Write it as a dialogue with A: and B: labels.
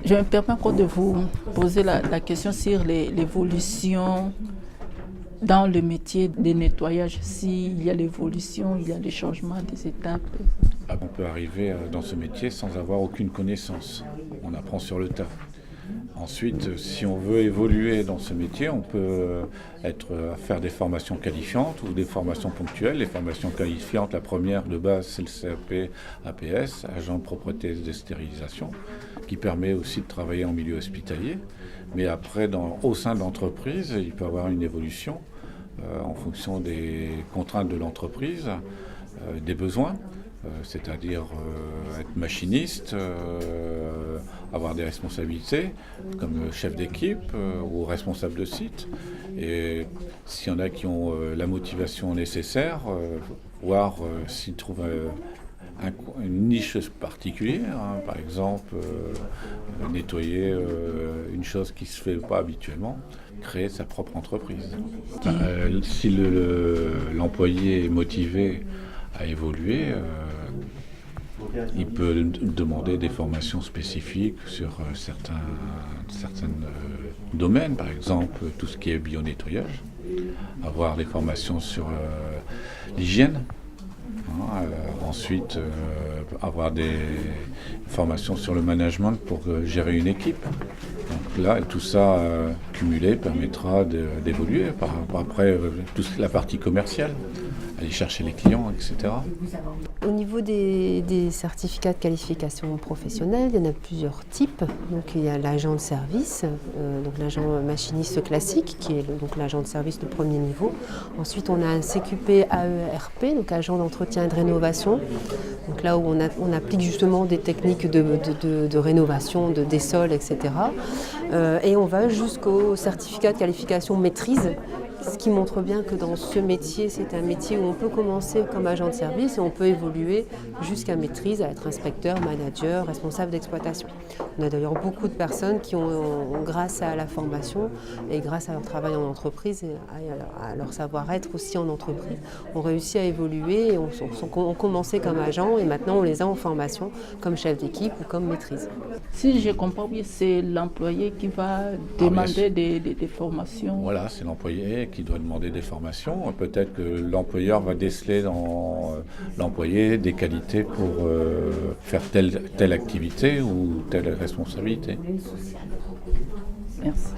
A: Je me permets encore de vous poser la question sur l'évolution dans le métier de nettoyage. S'il y a l'évolution, il y a les changements des étapes.
B: On peut arriver dans ce métier sans avoir aucune connaissance. On apprend sur le tas. Ensuite, si on veut évoluer dans ce métier, on peut faire des formations qualifiantes ou des formations ponctuelles. Les formations qualifiantes, la première de base, c'est le CAP APS, agent de propreté et de stérilisation, qui permet aussi de travailler en milieu hospitalier. Mais après, au sein de l'entreprise, il peut y avoir une évolution en fonction des contraintes de l'entreprise, des besoins. C'est-à-dire être machiniste, avoir des responsabilités comme chef d'équipe ou responsable de site. Et s'il y en a qui ont la motivation nécessaire, voir s'ils trouvent une niche particulière, par exemple nettoyer une chose qui ne se fait pas habituellement, créer sa propre entreprise. Si l'employé est motivé à évoluer, il peut demander des formations spécifiques sur certains domaines, par exemple tout ce qui est bio-nettoyage, avoir des formations sur l'hygiène, ensuite avoir des formations sur le management pour gérer une équipe. Donc là, tout ça cumulé permettra d'évoluer. Après, toute la partie commerciale, aller chercher les clients, etc.
C: Au niveau des certificats de qualification professionnelle, il y en a plusieurs types. Donc, il y a l'agent de service, donc l'agent machiniste classique, qui est donc l'agent de service de premier niveau. Ensuite, on a un CQP AERP, donc agent d'entretien et de rénovation. Donc là où on applique justement des techniques de rénovation, des sols, etc. Et on va jusqu'au certificat de qualification maîtrise, ce qui montre bien que dans ce métier, c'est un métier où on peut commencer comme agent de service et on peut évoluer jusqu'à maîtrise, à être inspecteur, manager, responsable d'exploitation. On a d'ailleurs beaucoup de personnes qui ont, grâce à la formation et grâce à leur travail en entreprise et à leur savoir-être aussi en entreprise, ont réussi à évoluer et ont commencé comme agent et maintenant on les a en formation comme chef d'équipe ou comme maîtrise.
A: Si je comprends bien, c'est l'employé qui va demander des formations.
B: Voilà, c'est l'employé qui doit demander des formations. Peut-être que l'employeur va déceler dans l'employé des qualités pour faire telle activité ou telle responsabilité.
A: Merci.